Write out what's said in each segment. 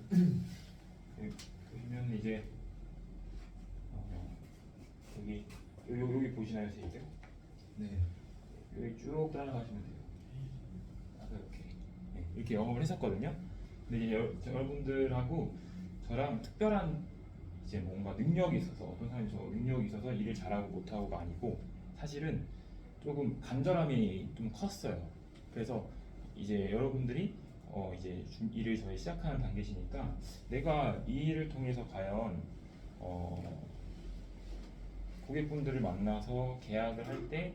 보시면 이제 여기 여기 보시나요, 제이크? 네. 여기 쭉 따라가시면 돼요. 이렇게 이렇게 영업을 했었거든요. 근데 이제 여러분들하고 저랑 특별한 이제 뭔가 능력이 있어서 어떤 사람이 저 능력이 있어서 일을 잘하고 못하고가 아니고 사실은 조금 간절함이 좀 컸어요. 그래서 이제 여러분들이 이제 일을 저희 시작하는 단계시니까 내가 이 일을 통해서 과연 고객분들을 만나서 계약을 할 때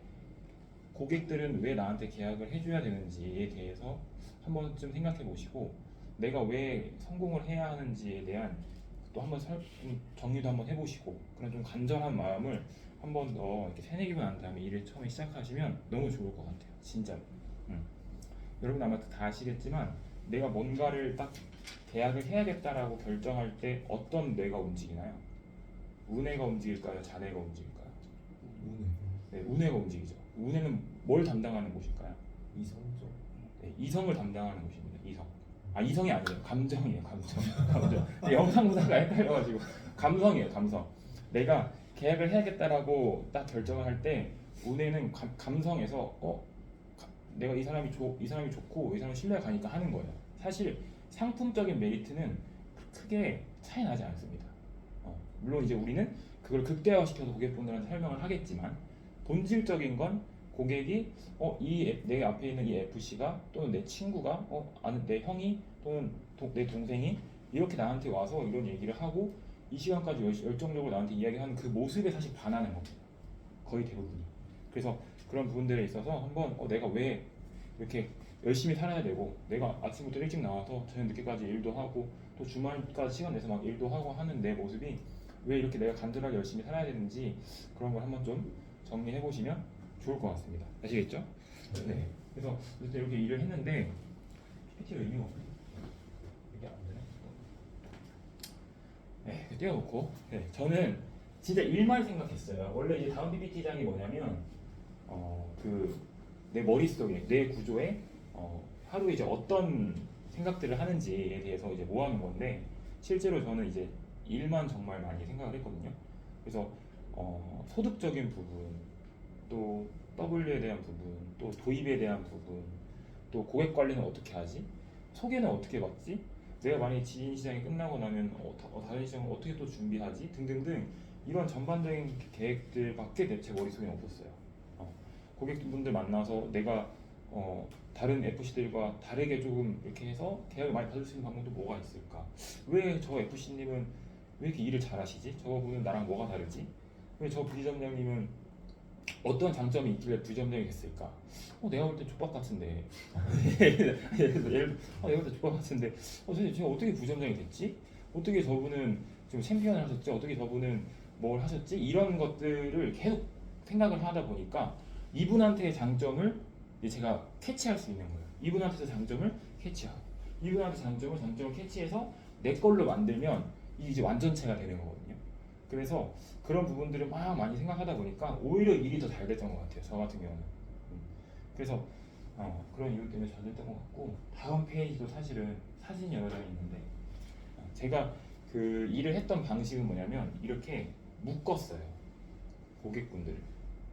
고객들은 왜 나한테 계약을 해줘야 되는지에 대해서 한 번쯤 생각해 보시고 내가 왜 성공을 해야 하는지에 대한 또 한번 좀 정리도 한번 해보시고 그런 좀 간절한 마음을 한 번 더 이렇게 새내기고 난 다음에 일을 처음에 시작하시면 너무 좋을 것 같아요. 진짜로. 여러분 아마 다 아시겠지만 내가 뭔가를 딱 계약을 해야겠다라고 결정할 때 어떤 뇌가 움직이나요? 우뇌가 움직일까요? 자뇌가 움직일까요? 우네. 네, 우뇌가 움직이죠. 우뇌는 뭘 담당하는 곳일까요? 이성적. 네, 이성을 담당하는 곳입니다. 이성. 아, 이성이 아니에요. 감정이에요. 감정. 감정. 네, 영상보다가 헷갈려가지고 감성이에요. 감성. 내가 계약을 해야겠다라고 딱 결정을 할 때 우뇌는 감성에서 내가 이 사람이 좋고 이 사람이 신뢰가 가니까 하는 거예요. 사실 상품적인 메리트는 크게 차이 나지 않습니다. 물론 이제 우리는 그걸 극대화시켜서 고객분들한테 설명을 하겠지만 본질적인 건 고객이 내 앞에 있는 이 FC가 또는 내 친구가 아는 내 형이 또는 내 동생이 이렇게 나한테 와서 이런 얘기를 하고 이 시간까지 열정적으로 나한테 이야기하는 그 모습에 사실 반하는 겁니다. 거의 대부분이. 그래서 그런 부분들에 있어서 한번 내가 왜 이렇게 열심히 살아야 되고 내가 아침부터 일찍 나와서 저녁 늦게까지 일도 하고 또 주말까지 시간 내서 막 일도 하고 하는 내 모습이 왜 이렇게 내가 간절하게 열심히 살아야 되는지 그런 걸 한번 좀 정리해 보시면 좋을 것 같습니다. 아시겠죠? 네. 그래서 어쨌든 이렇게 일을 했는데 PPT가 의미가 없네. 이게 안 되네. 네, 떼어놓고. 네, 저는 진짜 일만 생각했어요. 원래 이제 다음 PPT장이 뭐냐면 그 내 머릿속에 내 구조에 하루에 이제 어떤 생각들을 하는지에 대해서 이제 모아놓은 건데 실제로 저는 이제 일만 정말 많이 생각을 했거든요. 그래서 소득적인 부분, 또 W에 대한 부분, 또 도입에 대한 부분, 또 고객 관리는 어떻게 하지? 소개는 어떻게 받지? 내가 만약에 지인 시장이 끝나고 나면 다른 시장은 어떻게 또 준비하지? 등등등 이런 전반적인 계획들밖에 제 머릿속에 없었어요. 고객분들 만나서 내가 다른 FC들과 다르게 조금 이렇게 해서 계약을 많이 받을 수 있는 방법도 뭐가 있을까? 왜 저 FC님은 왜 이렇게 일을 잘하시지? 저분은 나랑 뭐가 다르지? 왜 저 부지점장님은 어떤 장점이 있길래 부지점장이 됐을까? 내가 볼 때 족밥 같은데. 내가 볼 때 족밥 같은데. 선생님 제가 어떻게 부지점장이 됐지? 어떻게 저분은 지금 챔피언을 하셨지? 어떻게 저분은 뭘 하셨지? 이런 것들을 계속 생각을 하다 보니까 이분한테의 장점을 이제 제가 캐치할 수 있는 거예요. 이분한테서 장점을 캐치하고 이분한테 장점을 캐치해서 내 걸로 만들면 이게 이제 완전체가 되는 거거든요. 그래서 그런 부분들을 막 많이 생각하다 보니까 오히려 일이 더 잘 됐던 것 같아요. 저 같은 경우는. 그래서 그런 이유 때문에 잘 됐던 것 같고 다음 페이지도 사실은 사진이 여러 장 있는데 제가 그 일을 했던 방식은 뭐냐면 이렇게 묶었어요. 고객분들을.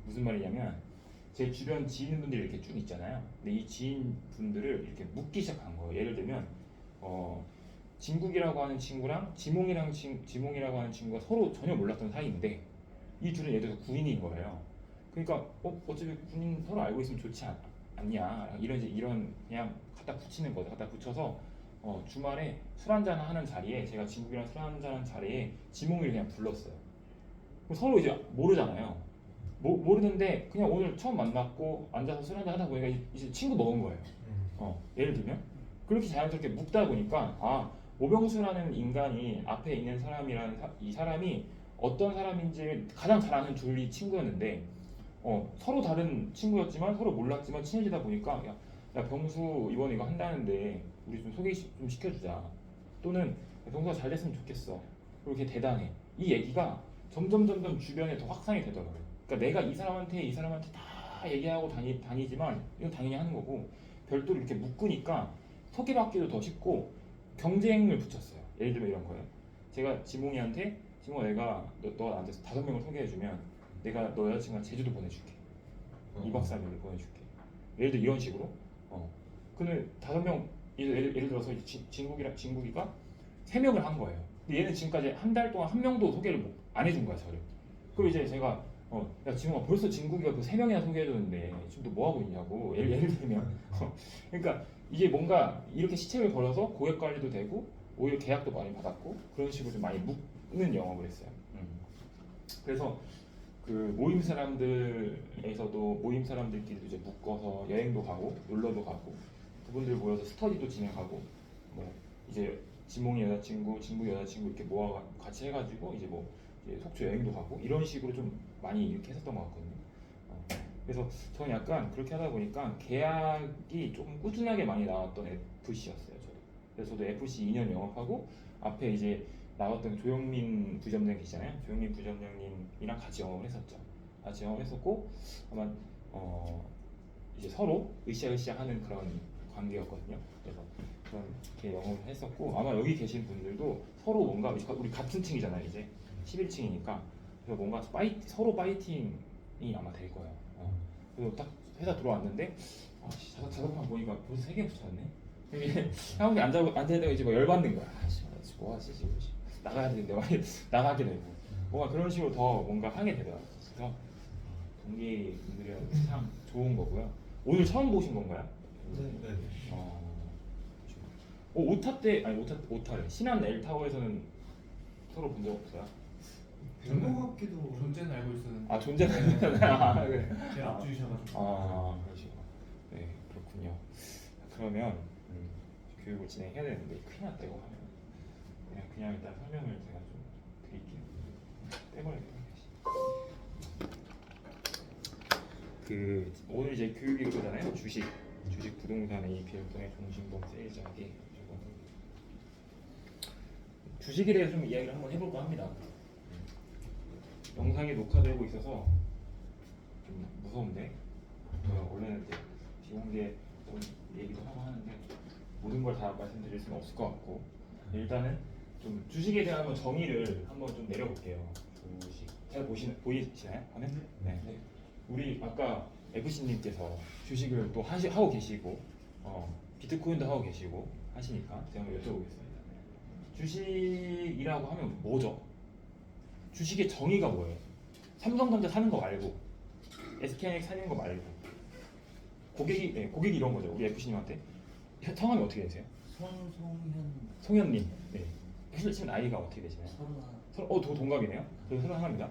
무슨 말이냐면 제 주변 지인분들이 이렇게 쭉 있잖아요. 근데 이 지인분들을 이렇게 묶기 시작한 거예요. 예를 들면 진국이라고 하는 친구랑 지몽이라고 하는 친구가 서로 전혀 몰랐던 사이인데 이 둘은 예를 들어서 군인인 거예요. 그러니까 어차피 군인 서로 알고 있으면 좋지 않냐 이런 그냥 갖다 붙이는 거죠. 갖다 붙여서 주말에 술 한잔 하는 자리에 제가 진국이랑 술 한잔 하는 자리에 지몽이를 그냥 불렀어요. 서로 이제 모르잖아요. 모르는데 그냥 오늘 처음 만났고 앉아서 술 한잔 하다 보니까 이제 친구 먹은 거예요. 예를 들면 그렇게 자연스럽게 묶다 보니까 오병수라는 인간이 앞에 있는 이 사람이 어떤 사람인지 가장 잘 아는 둘이 친구였는데 서로 다른 친구였지만 서로 몰랐지만 친해지다 보니까 야 병수 이번에 이거 한다는데 우리 좀 소개 좀 시켜주자. 또는 병수가 잘 됐으면 좋겠어. 그렇게 대단해. 이 얘기가 점점 주변에 더 확산이 되더라고요. 그러니까 내가 이 사람한테 다 얘기하고 다니지만 이건 당연히 하는 거고 별도로 이렇게 묶으니까 소개받기도 더 쉽고 경쟁을 붙였어요. 예를 들면 이런 거예요. 제가 지몽이한테 지몽아 내가 너가 나한테 5명을 소개해주면 내가 너 여자친구한테 제주도 보내줄게. 2박 3일을 보내줄게. 예를 들어 이런 식으로. 근데 5명 예를 들어서 진국이가 3명을 한 거예요. 근데 얘는 지금까지 한 달 동안 한 명도 소개를 안 해준 거야 저를. 그럼 이제 제가 야 지금아 벌써 진국이가 그 3명이나 소개해줬는데 지금 너 뭐 하고 있냐고 예를 들면 그러니까 이게 뭔가 이렇게 시책을 걸어서 고객 관리도 되고 오히려 계약도 많이 받았고 그런 식으로 좀 많이 묶는 영업을 했어요. 그래서 그 모임 사람들에서도 모임 사람들끼리도 이제 묶어서 여행도 가고 놀러도 가고 그분들 모여서 스터디도 진행하고 뭐 이제 지몽이 여자친구, 진국이 여자친구 이렇게 모아 같이 해가지고 이제 뭐 이제 속초 여행도 가고 이런 식으로 좀 많이 이렇게 했었던 것 같거든요. 그래서 저는 약간 그렇게 하다 보니까 계약이 조금 꾸준하게 많이 나왔던 FC였어요. 저도. 그래서 저도 FC 2년 영업하고 앞에 이제 나왔던 조영민 부점장 계시잖아요. 조영민 부점장님이랑 같이 영업을 했었죠. 같이 영업했었고 아마 이제 서로 으쌰으쌰 하는 그런 관계였거든요. 그래서 그렇게 영업을 했었고 아마 여기 계신 분들도 서로 뭔가 우리 같은 층이잖아요. 이제 11층이니까 그래서 뭔가 서로 파이팅이 아마 될 거예요. 그래서 딱 회사 들어왔는데 자석판 보니까 벌써 3개 붙였네. 이게 한국에 앉아있다가 이제 막 열받는 거야. 뭐하지 지금 나가야 되는데 나가게 되고 뭔가 그런 식으로 더 뭔가 하게 되더라고요. 그래서 동기분들이랑 참 좋은 거고요. 오늘 처음 보신 건가요? 네. 오타 때 아니 오타래 신한 L타워에서는 서로 본 적 없어요? 된거 같기도. 존재는 알고 있었는데 존재는 그래. 제 앞주셔가지고 그러시구나. 네 그렇군요. 그러면 교육을 진행해야 되는데 큰일 났다 이거 하면 그냥 일단 설명을 제가 좀 드릴게요. 빼버려야겠네. 그 오늘 이제 교육이 그거잖아요. 주식 부동산 EPL 통해 종신보험 세일자에게 주식에 대해서 좀 이야기를 한번 해볼까 합니다. 영상이 녹화되고 있어서 좀 무서운데 원래는 이제 비공개 좀 얘기도 하고 하는데 모든 걸 다 말씀드릴 수는 없을 것 같고 일단은 좀 주식에 대한 한번 정의를 한번 좀 내려볼게요. 주식 잘 보이시나요? 화면? 네. 우리 아까 FC님께서 주식을 또 하고 계시고 비트코인도 하고 계시고 하시니까 제가 한번 여쭤보겠습니다. 주식이라고 하면 뭐죠? 주식의 정의가 뭐예요? 삼성전자 사는 거 말고 SK하이닉스 사는 거 말고 고객이 이런 거죠. 우리 FC님한테 성함이 어떻게 되세요? 송현님. 네. 지금 나이가 어떻게 되시나요? 31. 더 동갑이네요. 저도 31입니다.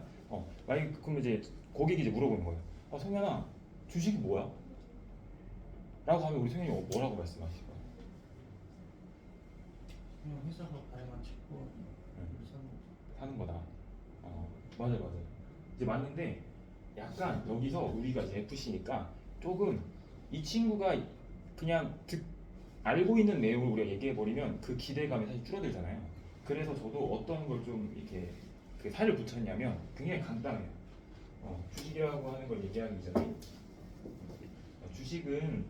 그럼 이제 고객이 이제 물어보는 거예요. 송현아, 주식이 뭐야? 라고 하면 우리 송현이 뭐라고 말씀하실 거예요? 그냥 회사가 발행한 채권 사는 거다. 맞아요. 이제 맞는데 약간 여기서 우리가 이제 FC니까 조금 이 친구가 그냥 알고 있는 내용을 우리가 얘기해 버리면 그 기대감이 사실 줄어들잖아요. 그래서 저도 어떤 걸 좀 이렇게 그 살을 붙였냐면 굉장히 간단해요. 주식이라고 하는 걸 얘기하기 전에 주식은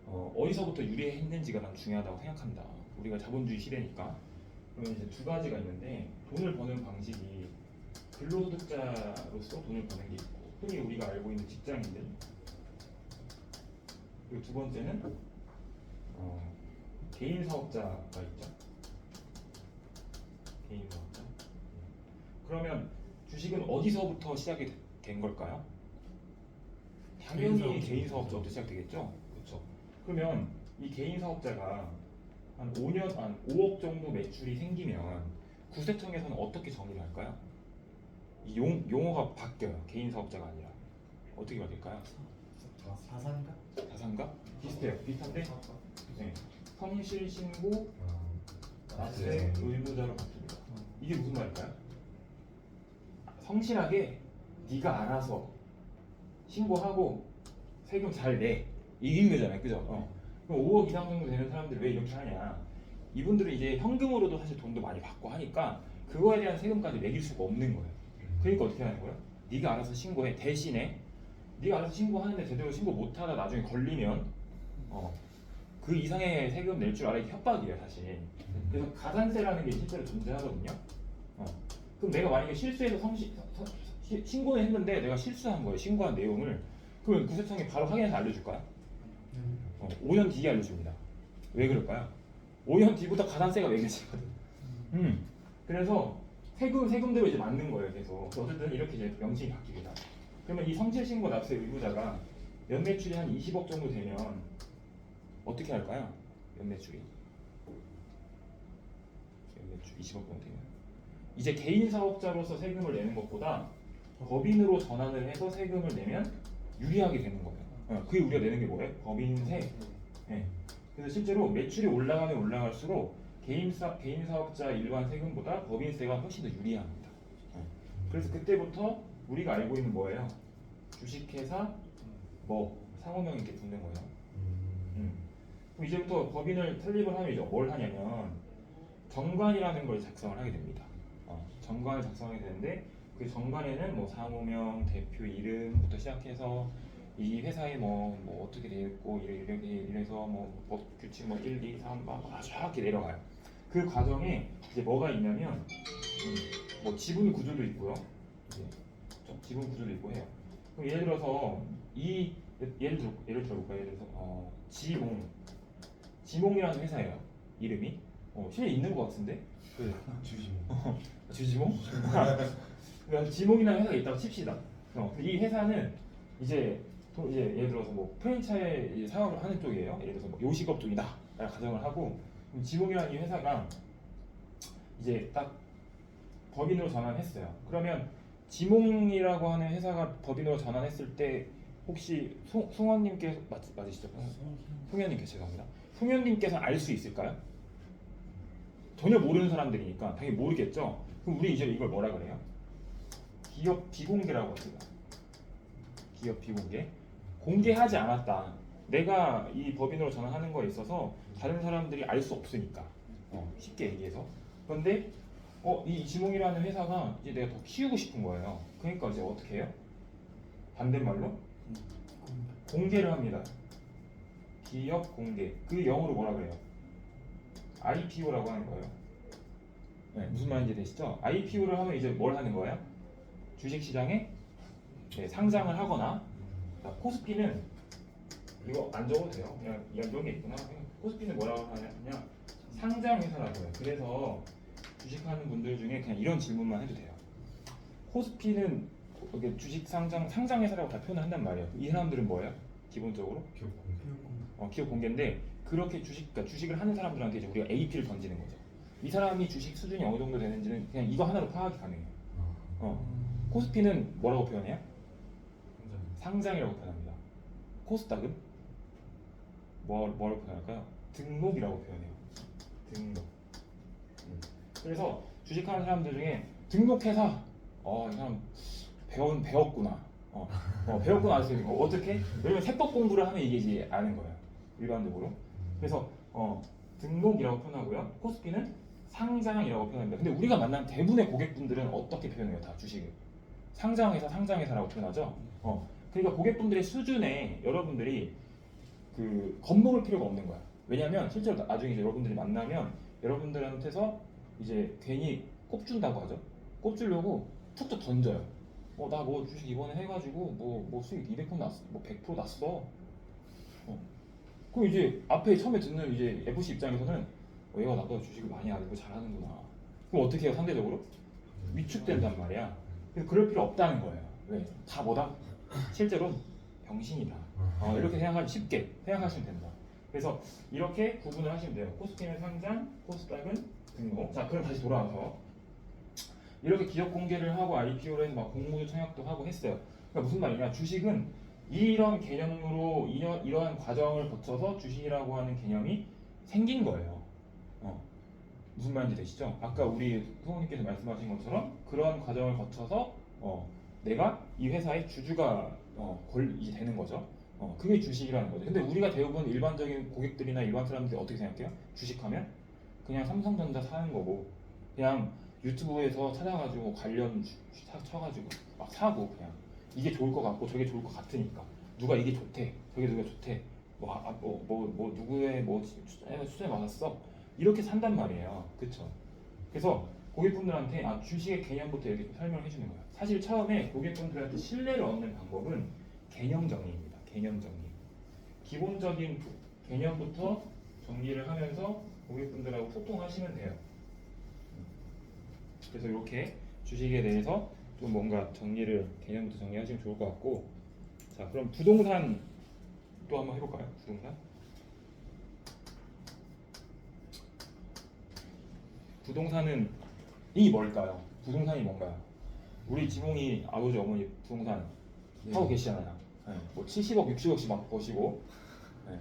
어디서부터 유래했는지가 난 중요하다고 생각한다. 우리가 자본주의 시대니까. 그러면 이제 두 가지가 있는데 돈을 버는 방식이 근로소득자로서 돈을 버는 게 있고 흔히 우리가 알고 있는 직장인들 그리고 두 번째는 개인 사업자가 있죠. 개인 사업자. 그러면 주식은 어디서부터 시작이 된 걸까요? 당연히 개인 사업자부터 시작되겠죠. 그렇죠. 그러면 이 개인 사업자가 한 5억 정도 매출이 생기면 구세청에서는 어떻게 정의를 할까요? 이 용어가 바뀌어요. 개인 사업자가 아니라 어떻게 바뀔까요? 자산가? 비슷해요. 비슷한데 네. 성실 신고 납세 의무자로 바뀝니다. 이게 무슨 말일까요? 성실하게 네가 알아서 신고하고 세금 잘 내. 이긴 거잖아요. 그죠? 그럼 5억 이상 정도 되는 사람들 왜 이렇게 하냐? 이분들은 이제 현금으로도 사실 돈도 많이 받고 하니까 그거에 대한 세금까지 매길 수가 없는 거예요. 그러니까 어떻게 하는 거예요? 네가 알아서 신고해. 대신에 네가 알아서 신고하는데 제대로 신고 못하다 나중에 걸리면 그 이상의 세금 낼 줄 알아야 협박이에요 사실. 그래서 가산세라는 게 실제로 존재하거든요. 그럼 내가 만약에 실수해서 신고를 했는데 내가 실수한 거예요. 신고한 내용을. 그러면 구세청이 바로 확인해서 알려줄까요? 5년 뒤에 알려줍니다. 왜 그럴까요? 5년 뒤부터 가산세가 매겨지거든. 그래서 세금대로 이제 맞는 거예요. 계속. 어쨌든 이렇게 이제 명칭이 바뀝니다. 그러면 이 성실신고 납세 의무자가 연매출이 한 20억 정도 되면 어떻게 할까요? 연매출 20억 정도 되면 이제 개인 사업자로서 세금을 내는 것보다 법인으로 전환을 해서 세금을 내면 유리하게 되는 거예요. 그게 우리가 내는 게 뭐예요? 법인세. 네. 그래서 실제로 매출이 올라가면 올라갈수록 개인 사업자 일반 세금보다 법인세가 훨씬 더 유리합니다. 그래서 그때부터 우리가 알고 있는 뭐예요? 주식회사 상호명 이렇게 붙는 거예요. 그럼 이제부터 법인을 설립을 하면 이제 뭘 하냐면 정관이라는 걸 작성을 하게 됩니다. 정관을 작성하게 되는데 그 정관에는 뭐 상호명, 대표 이름부터 시작해서 이 회사에 뭐 어떻게 되어 있고 이래서 뭐 법 규칙 1, 2, 3 정확히 내려가요. 그 과정에 이제 뭐가 있냐면 뭐 지분 구조도 있고요. 지분 구조도 있고 해요. 그럼 예를 들어서 예를 들어볼까요? 예를 들어서 지몽이라는 회사예요. 이름이 실제 있는 것 같은데. 주지몽? 그러니까 지몽이라는 회사가 있다고 칩시다. 이 회사는 이제 예를 들어서 뭐 프랜차이즈 사업을 하는 쪽이에요. 예를 들어서 뭐 요식업 쪽이다 가정을 하고, 그럼 지몽이라는 이 회사가 이제 딱 법인으로 전환했어요. 그러면 지몽이라고 하는 회사가 법인으로 전환했을 때 혹시 송원님께서 맞으시죠? 송현님께서 죄송합니다. 송현님께서 알 수 있을까요? 전혀 모르는 사람들이니까 당연히 모르겠죠. 그럼 우리 이제 이걸 뭐라 그래요? 기업 비공개라고 합니다. 기업 비공개. 공개하지 않았다. 내가 이 법인으로 전환하는 거에 있어서 다른 사람들이 알 수 없으니까. 쉽게 얘기해서. 그런데 이 지몽이라는 회사가 이제 내가 더 키우고 싶은 거예요. 그러니까 이제 어떻게 해요? 반대말로 공개를 합니다. 기업 공개. 그 영어로 뭐라 그래요? IPO라고 하는 거예요. 네, 무슨 말인지 되시죠? IPO를 하면 이제 뭘 하는 거예요? 주식시장에 상장을 하거나, 코스피는 이거 안 적어도 돼요. 그냥 이런 게 있구나. 코스피는 뭐라고 하냐? 상장회사라고 해요. 그래서 주식하는 분들 중에 그냥 이런 질문만 해도 돼요. 코스피는 이렇게 주식 상장회사라고 다 표현을 한단 말이에요. 이 사람들은 뭐예요? 기본적으로 기업 공개인데, 그렇게 그러니까 주식을 하는 사람들한테 이제 우리가 AP를 던지는 거죠. 이 사람이 주식 수준이 어느 정도 되는지는 그냥 이거 하나로 파악이 가능해요. 코스피는 뭐라고 표현해요? 상장이라고 표현합니다. 코스닥은 뭐라고 표현할까요? 등록이라고 표현해요. 등록. 그래서 주식하는 사람들 중에 등록해서 이 사람 배웠구나. 배웠구나 아시는 거 어떻게? 왜냐면 세법 공부를 하면 이게 이제 아는 거예요. 일반적으로. 그래서 등록이라고 표현하고요. 코스피는 상장이라고 표현합니다. 근데 우리가 만난 대부분의 고객분들은 어떻게 표현해요? 다 주식을 상장회사라고 표현하죠. 그러니까 고객분들의 수준에 여러분들이 겁먹을 필요가 없는 거야. 왜냐하면 실제로 나중에 이제 여러분들이 만나면 여러분들한테서 이제 괜히 꼽준다고 하죠. 꼽주려고 툭툭 던져요. 나 뭐 주식 이번에 해가지고 뭐 수익 200% 났어, 뭐 100% 났어. 그럼 이제 앞에 처음에 듣는 이제 FC 입장에서는 얘가 나보다 주식을 많이 알고 잘하는구나. 그럼 어떻게 해요? 상대적으로 위축된단 말이야. 그래서 그럴 필요 없다는 거예요. 왜? 다 뭐다? 실제로 병신이다. 이렇게 쉽게 생각하시면 된다. 그래서 이렇게 구분을 하시면 돼요. 코스피는 상장, 코스닥은 등록. 자, 그럼 다시 돌아와서 이렇게 기업 공개를 하고 IPO로 해서 막 공모주 청약도 하고 했어요. 그러니까 무슨 말이냐? 주식은 이런 개념으로 이러한 과정을 거쳐서 주식이라고 하는 개념이 생긴 거예요. 무슨 말인지 되시죠? 아까 우리 후보님께서 말씀하신 것처럼 그런 과정을 거쳐서 내가 이 회사의 주주가 이제 되는 거죠. 그게 주식이라는 거죠. 근데 우리가 대부분 일반적인 고객들이나 일반 사람들이 어떻게 생각해요? 주식하면 그냥 삼성전자 사는 거고, 그냥 유튜브에서 찾아가지고 관련 쳐가지고 막 사고, 그냥 이게 좋을 것 같고 저게 좋을 것 같으니까 누가 이게 좋대, 저게 누가 좋대, 뭐 누구의 뭐 추천에 받았어 이렇게 산단 말이에요. 그쵸? 그래서 고객분들한테 주식의 개념부터 이렇게 설명해 주는 거예요. 사실 처음에 고객분들한테 신뢰를 얻는 방법은 개념 정리입니다. 개념 정리. 기본적인 개념부터 정리를 하면서 고객분들하고 소통하시면 돼요. 그래서 이렇게 주식에 대해서 좀 뭔가 개념부터 정리하시면 좋을 것 같고, 자 그럼 부동산 또 한번 해볼까요? 부동산은 이 뭘까요? 부동산이 뭔가요? 우리 지붕이 아버지 어머니 부동산 하고 계시잖아요. 네. 뭐 70억, 60억씩 막 버시고. 네.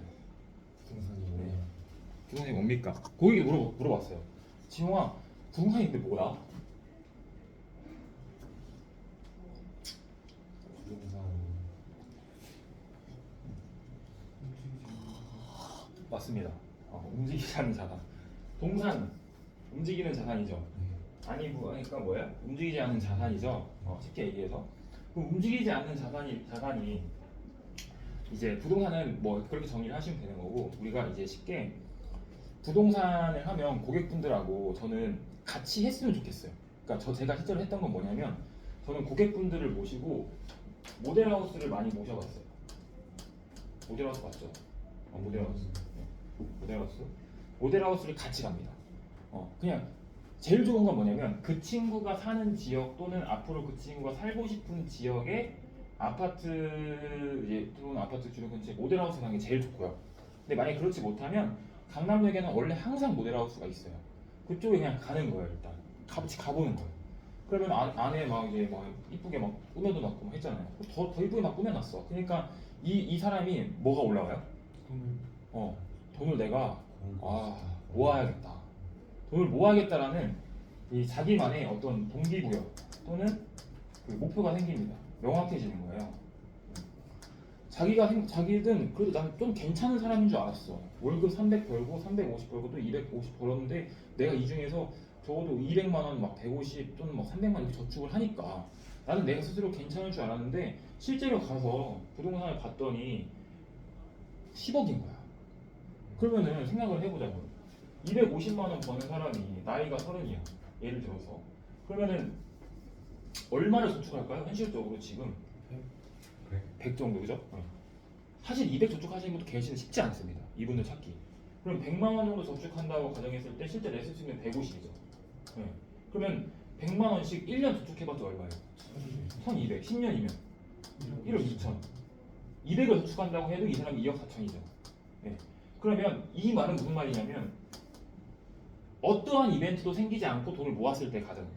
부동산이 네. 부동산이 뭡니까? 고객이 물어봤어요. 지붕아, 부동산이 근데 뭐야? 부동산 맞습니다. 움직이지 않는 자산. 동산 움직이는 자산이죠. 아니 그러니까 뭐야? 움직이지 않는 자산이죠. 쉽게 얘기해서. 그럼 움직이지 않는 자산이 이제 부동산은 뭐 그렇게 정리를 하시면 되는 거고, 우리가 이제 쉽게 부동산을 하면 고객분들하고 저는 같이 했으면 좋겠어요. 그러니까 제가 실제로 했던 건 뭐냐면, 저는 고객분들을 모시고 모델하우스를 많이 모셔봤어요. 모델하우스 봤죠? 모델하우스. 네. 모델하우스를 같이 갑니다. 그냥 제일 좋은 건 뭐냐면, 그 친구가 사는 지역 또는 앞으로 그 친구가 살고 싶은 지역의 아파트 이제 들어오는 아파트 주변 근처에 모델하우스 가는 게 제일 좋고요. 근데 만약에 그렇지 못하면 강남역에는 원래 항상 모델하우스가 있어요. 그쪽에 그냥 가는 거예요. 일단 같이 가보는 거예요. 그러면 안에 막 이제 막 이쁘게 막 꾸며도 놨고 막 했잖아요. 더 이쁘게 막 꾸며놨어. 그러니까 이 사람이 뭐가 올라와요? 돈을 내가 모아야겠다. 돈을 모아야겠다라는 이 자기만의 어떤 동기부여 또는 그 목표가 생깁니다. 명확해지는 거예요. 자기는 그래도 난 좀 괜찮은 사람인 줄 알았어. 월급 300 벌고 350 벌고 또 250 벌었는데 내가 이 중에서 적어도 200만 원, 막 150 또는 막 300만 원 이렇게 저축을 하니까 나는 내가 스스로 괜찮을 줄 알았는데, 실제로 가서 부동산을 봤더니 10억인 거야. 그러면은 생각을 해보자고. 250만 원 버는 사람이 나이가 30이야. 예를 들어서. 그러면은 얼마를 저축할까요? 현실적으로 지금 100 정도, 그죠? 사실 200 저축하시는 것도 계시는 쉽지 않습니다. 이분을 찾기. 그럼 100만 원 정도 저축한다고 가정했을 때 실제 냈을 수 있는 150이죠. 그러면 100만 원씩 1년 저축해봤자 얼마예요? 1200. 10년이면 1억 2천. 200을 저축한다고 해도 이 사람이 2억 4천이죠. 그러면 이 말은 무슨 말이냐면, 어떠한 이벤트도 생기지 않고 돈을 모았을 때 가정이에요.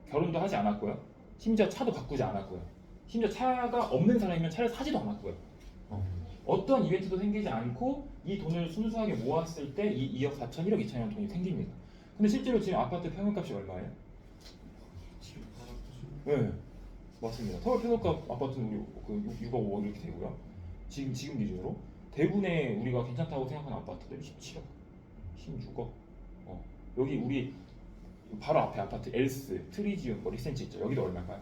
결혼도 하지 않았고요. 심지어 차도 바꾸지 않았고요. 심지어 차가 없는 사람이면 차를 사지도 않았고요. 어떠한 이벤트도 생기지 않고 이 돈을 순수하게 모았을 때 이 2억 4천, 1억 2천이라는 돈이 생깁니다. 근데 실제로 지금 아파트 평균값이 얼마예요? 네, 맞습니다. 서울 평균값 아파트는 우리 그 6억 5억 이렇게 되고요. 지금 기준으로 대부분의 우리가 괜찮다고 생각하는 아파트들이 17억, 16억. 여기 우리 바로 앞에 아파트 엘스, 트리지움, 뭐 리센치 있죠. 여기도 얼마일까요?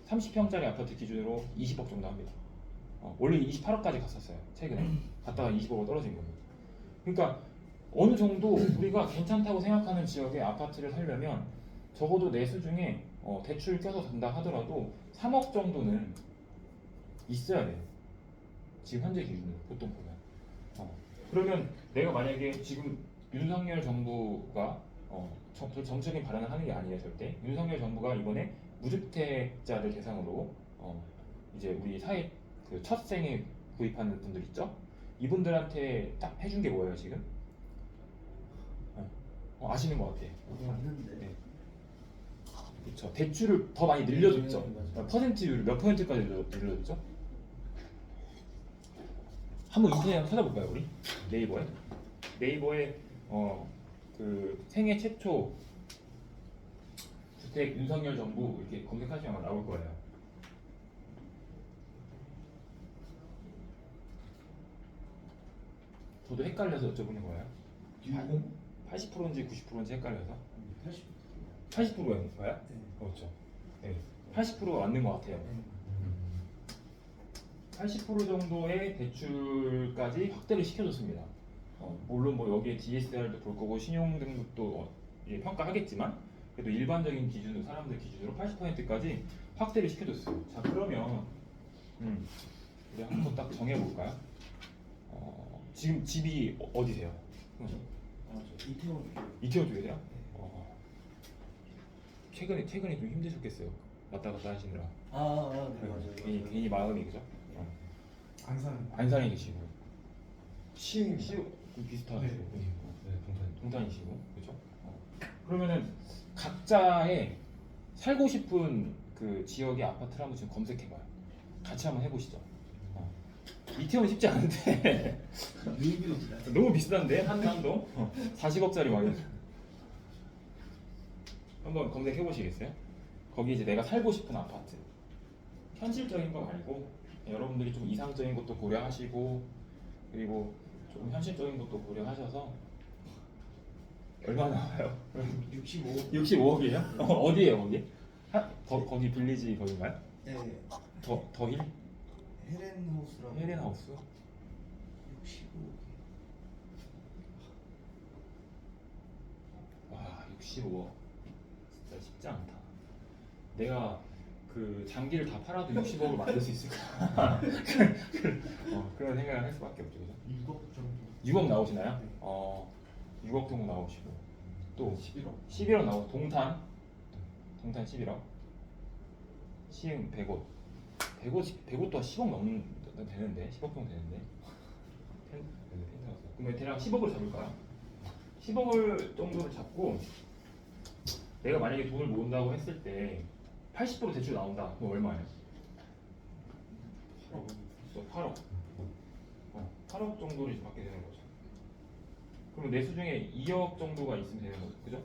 30평짜리 아파트 기준으로 20억 정도 합니다. 원래 28억까지 갔었어요. 최근에 갔다가 20억으로 떨어진 거예요. 그러니까 어느 정도 우리가 괜찮다고 생각하는 지역에 아파트를 살려면 적어도 내 수중에 대출 껴서 산다 하더라도 3억 정도는 있어야 돼요. 지금 현재 기준으로 보통 보면. 그러면 내가 만약에 지금 윤석열 정부가 정책적인 발언을 하는 게 아니에요. 절대. 윤석열 정부가 이번에 무주택자들 대상으로 이제 우리 사회 그 첫 생에 구입하는 분들 있죠? 이분들한테 딱 해준 게 뭐예요 지금? 아시는 것 같아. 맞는데. 네. 그렇죠. 대출을 더 많이 늘려줬죠. 퍼센트율을 몇 퍼센트까지 늘려줬죠? 한번 인터넷 한번 찾아볼까요 우리? 네이버에 그 생애 최초 주택 윤석열 정부 이렇게 검색하시면 아마 나올 거예요. 저도 헷갈려서 여쭤보는 거예요. 80%인지 90%인지 헷갈려서. 80%가 거야? 네. 그렇죠. 네. 80%가 맞는 것 같아요. 80% 정도의 대출까지 확대를 시켜줬습니다. 물론 뭐 여기에 DSR도 볼 거고 신용등급도 예, 평가하겠지만 그래도 일반적인 기준으로 사람들 기준으로 80%까지 확대를 시켜줬어요. 자 그러면 우리 한번 딱 정해볼까요? 지금 집이 어디세요? 저 이태원 이태원 쪽이세요? 최근에 좀 힘드셨겠어요. 왔다 갔다 하시느라. 네 맞아요. 괜히 마음이 그죠? 안산. 안산에 계시고 시흥 비슷하시고 네, 동탄. 동탄이시고 그죠? 그러면은 각자의 살고 싶은 그 지역의 아파트를 한번 지금 검색해봐요. 같이 한번 해보시죠. 이태원 쉽지 않은데 유인비도 비싸. 너무 비싼데 한남동 40억짜리 막 이런. 한번 검색해 보시겠어요? 거기 이제 내가 살고 싶은 아파트 현실적인 거 말고 여러분들이 좀 이상적인 것도 고려하시고 그리고 좀 현실적인 것도 고려하셔서 얼마 나와요? 65. 65억이에요? 어디에요 거기? 거기 빌리지 거긴가요? 네. 더힐? 헤렌하우스라고. 헤렌하우스? 65. 와 65억 진짜 쉽지 않다. 내가 그 장기를 다 팔아도 60억을 만들 수 있을까? 그런 생각을 할 수밖에 없죠, 그죠? 6억 정도. 6억 나오시나요? 네. 6억 정도 나오시고 또 11억. 11억 나오고 동탄 11억, 시흥 100억, 100억도 한 10억 넘는 되는데 10억 정도 되는데 그러면 대략 10억을 잡을까요? 10억을 정도를 잡고 내가 만약에 돈을 모은다고 했을 때 80% 대출 나온다. 그럼 얼마예요? 8억. 8억 정도를 이제 받게 되는 거죠. 그러면 내 수중에 2억 정도가 있으면 되는 거죠. 그죠?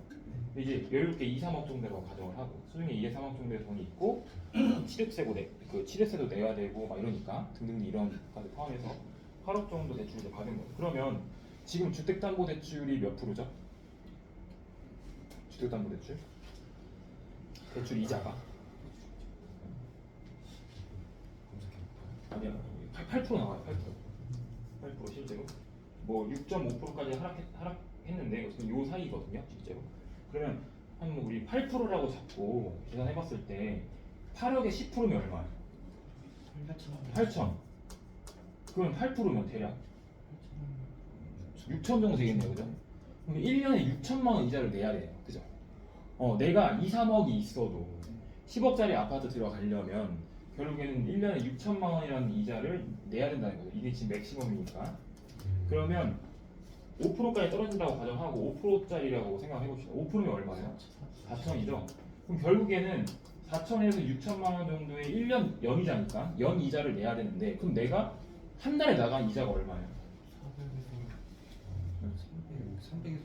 근데 이제 여유롭게 2, 3억 정도로 가정을 하고 수중에 2, 3억 정도의 돈이 있고 취득세도 내야 되고 막 이러니까 등등 이런 것까지 포함해서 8억 정도 대출을 이제 받은 거예요. 그러면 지금 주택담보대출이 몇 프로죠? 주택담보대출? 대출 이자가? 아니야 8% 나와요. 8% 실제로 뭐 6.5%까지 하락했는데 지금 요 사이거든요 실제로. 그러면 한 우리 8%라고 잡고 계산해봤을 때 8억에 10%면 얼마예요? 8천. 그럼 8%면 대략 6천 정도 되겠네요, 그죠? 그럼 1년에 6천만 원 이자를 내야 돼요, 그죠? 내가 2, 3억이 있어도 10억짜리 아파트 들어가려면 결국에는 1년에 6천만 원이라는 이자를 내야 된다는 거죠. 이게 지금 맥시멈이니까. 그러면 5%까지 떨어진다고 가정하고 5%짜리라고 생각해 봅시다. 5%면 얼마예요? 4천이죠. 그럼 결국에는 4천에서 6천만 원 정도의 1년 연이자니까 연이자를 내야 되는데 그럼 내가 한 달에 나간 이자가 얼마예요? 300에서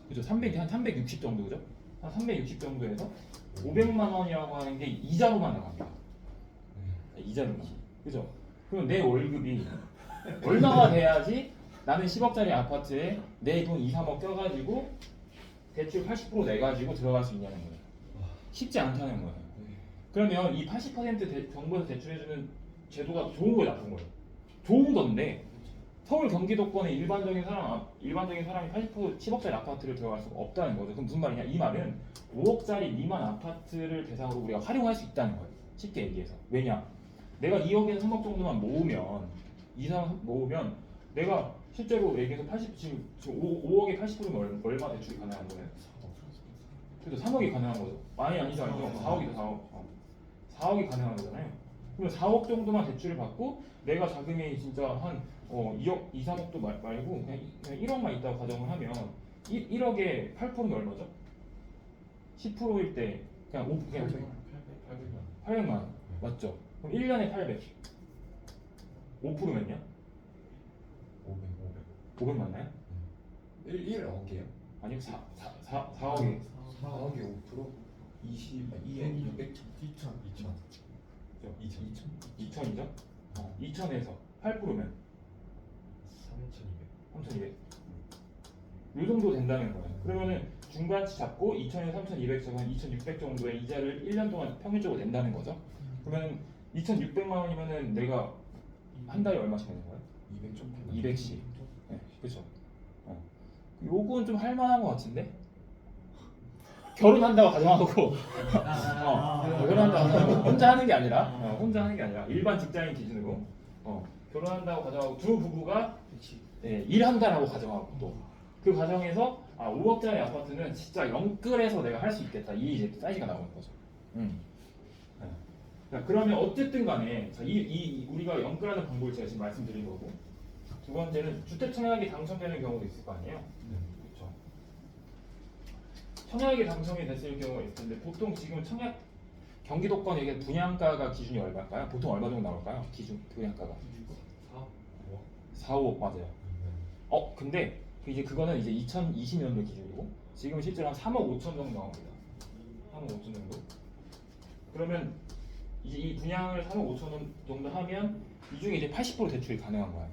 그죠? 300, 한 360 정도 그죠? 한 360 정도에서 500만 원이라고 하는 게 이자로만 나갑니다. 이자로만. 그죠? 그럼 내 월급이 얼마가 돼야지 나는 10억짜리 아파트에 내 돈 2, 3억 껴가지고 대출 80% 내가지고 들어갈 수 있냐는 거예요. 쉽지 않다는 거예요. 그러면 이 80% 정부에서 대출해주는 제도가 좋은 거예요, 나쁜 거예요? 좋은 건데 서울 경기도권의 일반적인 사람이 80% 10억짜리 아파트를 들어갈 수가 없다는 거죠. 그럼 무슨 말이냐? 이 말은 5억짜리 미만 아파트를 대상으로 우리가 활용할 수 있다는 거예요. 쉽게 얘기해서. 왜냐? 내가 2억에서 3억 정도만 모으면 내가 실제로 얘기해서 지금 5억에 80%면 얼마 대출이 가능한 거예요? 그래도 3억이 가능한 거죠. 아니죠. 4억이죠. 4억이 가능한 거잖아요. 그러면 4억 정도만 대출을 받고 내가 자금이 진짜 한 2억, 2, 3억도 말고 그냥 1억만 있다고 가정을 하면 1억에 8%는 얼마죠? 10%일 때 그냥 800만 원 맞죠? 그럼 1년에 800 5%면요? 500 맞나요? 1억이에요? 아니요 4억에 4억에 5%? 2억 600. 2천. 2천이죠? 2천에서 8%면 3,200. 3,200. 요 정도 된다는 거예요. 그러면은 중간치 잡고 2천에서 3,200 적은 2,600 정도의 이자를 1년 동안 평균적으로 낸다는 거죠. 그러면 2,600만 원이면은 내가 한 달에 얼마씩 내는 거예요? 200 좀 200씩. 네, 그렇죠. 요건 좀 할만한 것 같은데? 결혼한다고 가정하고 결혼한다고 가정하고 혼자 하는 게 아니라 혼자 하는 게 아니라 일반 직장인 기준으로 결혼한다고 가정하고 두 부부가 일한다라고 가정하고 또 그 가정에서 5억짜리 아파트는 진짜 영끌해서 내가 할 수 있겠다 이 이제 사이즈가 나오는 거죠. 자, 그러면 어쨌든 간에 자, 우리가 영끌하는 방법을 제가 지금 말씀드린 거고 두 번째는 주택 청약이 당첨되는 경우도 있을 거 아니에요. 그렇죠. 청약이 당첨이 됐을 경우가 있을 텐데 보통 지금 청약 경기도권 이게 분양가가 기준이 얼마일까요? 보통 얼마 정도 나올까요? 기준 분양가가 4, 5억 맞아요. 근데 이제 그거는 이제 2020년도 기준이고 지금 실제로 한 3억 5천 정도 나옵니다. 3억 5천 정도. 그러면 이제 이 분양을 3억 5천 원 정도 하면 이 중에 이제 80% 대출이 가능한 거야.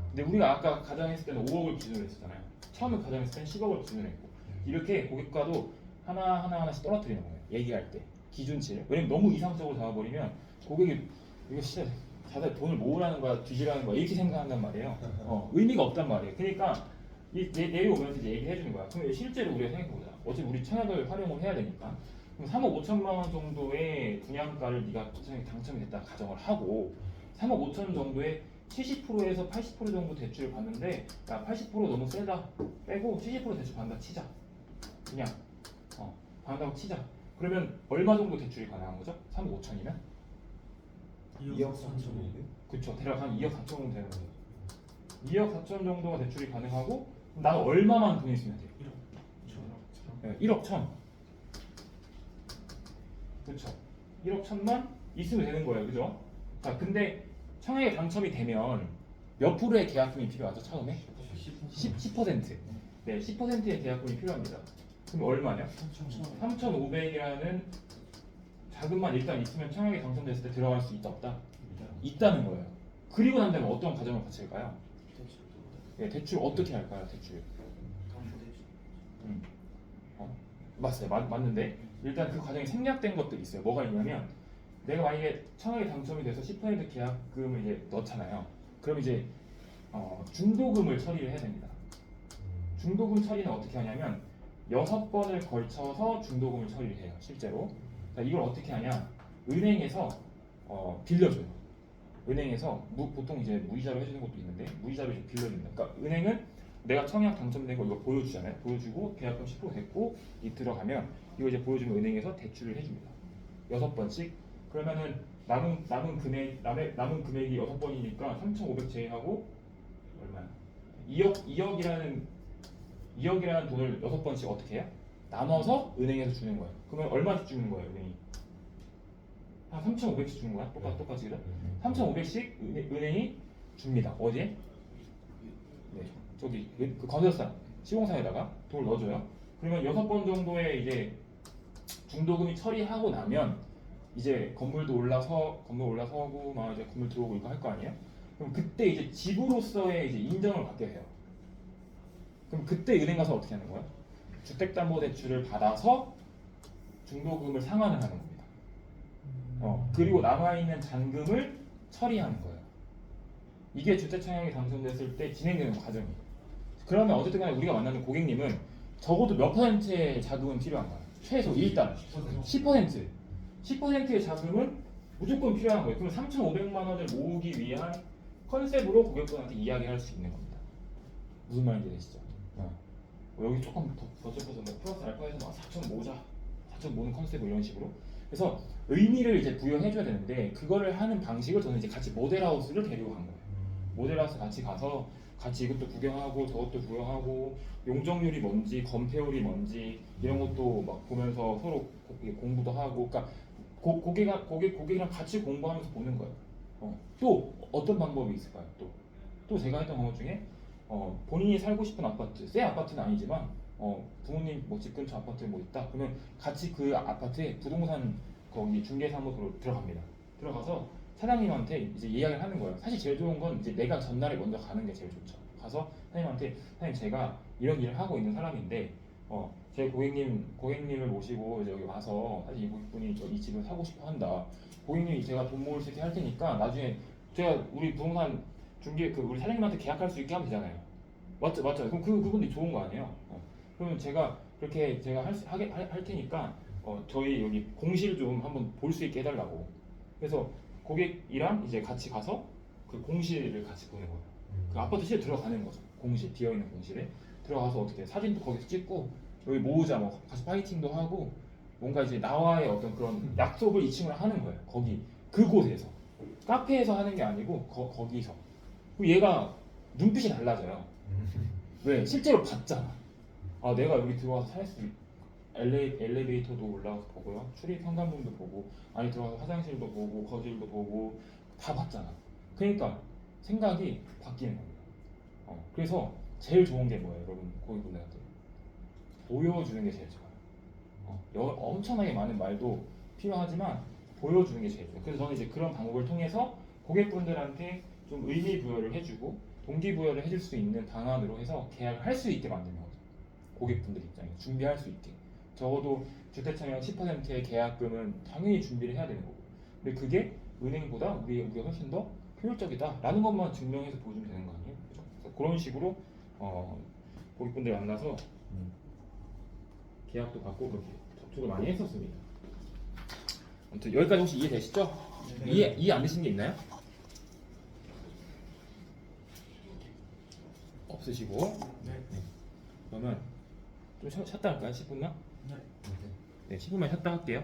근데 우리가 아까 가정했을 때는 5억을 기준으로 했었잖아요. 처음에 가정했을 때는 10억을 기준으로 했고 이렇게 고객과도 하나씩 떨어뜨리는 거예요. 얘기할 때 기준치를. 왜냐면 너무 이상적으로 잡아버리면 고객이 이거 진짜 자기가 돈을 모으라는 거야 뒤지라는 거야 이렇게 생각한단 말이에요. 의미가 없단 말이에요. 그러니까 내려오면서 이제 얘기해 주는 거야. 그럼 실제로 우리가 생각해보자. 어차피 우리 청약을 활용을 해야 되니까 그럼 3억 5천만 원 정도의 분양가를 네가 당첨이 됐다 가정을 하고 3억 5천 정도의 70%에서 80% 정도 대출을 받는데 야 80% 너무 세다 빼고 70% 대출 받는다 치자. 그냥 받는다고 치자. 그러면 얼마 정도 대출이 가능한 거죠? 3억 5천이면? 2억 3천인데? 그쵸. 대략 한 2억 4천 정도 되는 거죠. 2억 4천 정도가 대출이 가능하고 나는 얼마만 돈 있으면 돼요? 1억 1천. 그쵸. 1억 1천만 있으면 되는 거예요. 그죠? 자, 근데 청약에 당첨이 되면 몇 프로의 계약금이 필요하죠? 처음에? 10%. 네, 10%의 계약금이 필요합니다. 그럼 얼마냐? 3,500이라는 자금만 일단 있으면 청약에 당첨됐을 때 들어갈 수 있다 없다? 있다는 거예요. 그리고 난 다음에 어떤 과정을 거칠까요? 대출 어떻게 할까요? 대출. 맞아요. 맞는데 일단 그 과정이 생략된 것들이 있어요. 뭐가 있냐면 내가 만약에 청약에 당첨이 돼서 10% 계약금을 이제 넣잖아요. 그럼 이제 중도금을 처리를 해야 됩니다. 중도금 처리는 어떻게 하냐면 6번을 걸쳐서 중도금을 처리를 해요. 실제로. 자, 이걸 어떻게 하냐? 은행에서 빌려줘요. 은행에서 보통 이제 무이자로 해주는 것도 있는데 무이자로 이제 빌려줍니다. 그러니까 은행은 내가 청약 당첨된 거 이거 보여주잖아요. 보여주고 계약금 10% 됐고 이 들어가면 이거 이제 보여주면 은행에서 대출을 해줍니다. 6번씩. 그러면은 남은 금액이 6번이니까 3,500 제외하고 얼마야? 2억이라는 돈을 6번씩 어떻게 해요? 나눠서 은행에서 주는 거예요. 그러면 얼마씩 주는 거예요, 은행이? 한 3,500씩 주는 거야? 똑같이 그래? 3,500씩 은행이 줍니다. 어디에? 네, 저기 그 건설사 시공사에다가 돈을 넣어줘요. 그러면 6번 정도의 이제 중도금이 처리하고 나면 이제 건물 올라서고 막 이제 건물 들어오고 이거 할 거 아니에요? 그럼 그때 이제 집으로서의 이제 인정을 받게 돼요. 그럼 그때 은행 가서 어떻게 하는 거야? 주택담보대출을 받아서 중도금을 상환을 하는 겁니다. 그리고 남아있는 잔금을 처리하는 거예요. 이게 주택청약이 당첨됐을 때 진행되는 과정이에요. 그러면 어쨌든 간에 우리가 만나는 고객님은 적어도 몇 %의 자금은 필요한 거예요. 최소 일단 10%. 10%의 자금은 무조건 필요한 거예요. 그럼 3,500만 원을 모으기 위한 컨셉으로 고객분한테 이야기를 할 수 있는 겁니다. 무슨 말인지 되시죠? 여기 조금 더 좁혀서 뭐 플러스 알파에서 막 4천 모으자, 4천 모으는 컨셉으로 이런 식으로. 그래서 의미를 이제 부여해줘야 되는데 그거를 하는 방식을 저는 이제 같이 모델하우스를 데리고 간 거예요. 모델하우스 같이 가서 같이 이것도 구경하고 저것도 구경하고 용적률이 뭔지 건폐율이 뭔지 이런 것도 막 보면서 서로 공부도 하고, 그러니까 고객이랑 같이 공부하면서 보는 거예요. 또 어떤 방법이 있을까요? 또 제가 했던 방법 중에 본인이 살고 싶은 아파트, 새 아파트는 아니지만 부모님 뭐 집 근처 아파트에 뭐 있다 그러면 같이 그 아파트에 부동산 거기 중개사무소로 들어갑니다. 들어가서 사장님한테 이제 이야기를 하는 거예요. 사실 제일 좋은 건 이제 내가 전날에 먼저 가는 게 제일 좋죠. 가서 사장님한테 사장님 제가 이런 일을 하고 있는 사람인데 제 고객님을 모시고 이제 여기 와서 사실 이 고객분이 이 집을 사고 싶어 한다. 고객님이 제가 돈 모을 수 있게 할 테니까 나중에 제가 우리 부동산 중개 그 우리 사장님한테 계약할 수 있게 하면 되잖아요. 맞죠, 맞죠. 그럼 그분이 좋은 거 아니에요? 그러면 제가 그렇게 제가 할 테니까 저희 여기 공실 좀 한번 볼 수 있게 해달라고. 그래서 고객이랑 이제 같이 가서 그 공실을 같이 보는 거예요. 그 아파트 실에 들어가는 거죠. 공실 비어 있는 공실에 들어가서 어떻게 사진도 거기서 찍고 여기 모으자 뭐 가서 파이팅도 하고 뭔가 이제 나와의 어떤 그런 약속을 이 친구랑 하는 거예요. 거기 그곳에서 카페에서 하는 게 아니고 거기서. 그리고 얘가 눈빛이 달라져요. 왜? 실제로 봤잖아. 아 내가 여기 들어와서 살 수 엘리베이터도 올라가서 보고요. 출입 현관문도 보고 안에 들어가서 화장실도 보고 거실도 보고 다 봤잖아. 그러니까 생각이 바뀌는 겁니다. 그래서 제일 좋은 게 뭐예요, 여러분? 고객분들한테 보여주는 게 제일 좋아요. 엄청나게 많은 말도 필요하지만 보여주는 게 제일 좋아요. 그래서 저는 이제 그런 방법을 통해서 고객분들한테 좀 의미 부여를 해주고 동기부여를 해줄 수 있는 방안으로 해서 계약을 할 수 있게 만드는 거죠. 고객분들 입장에서 준비할 수 있게. 적어도 주택청약 10%의 계약금은 당연히 준비를 해야 되는 거고. 근데 그게 은행보다 우리가 훨씬 더 효율적이다라는 것만 증명해서 보여주면 되는 거 아니에요? 그죠? 그래서 그런 식으로 고객분들 만나서 계약도 받고 그렇게 접촉을 많이 했었습니다. 아무튼 여기까지 혹시 이해되시죠? 이해 안 되시는 게 있나요? 없으시고. 네. 그러면 좀 쉬었다 할까요? 10분만? 네. 네, 10분만 쉬었다 할게요.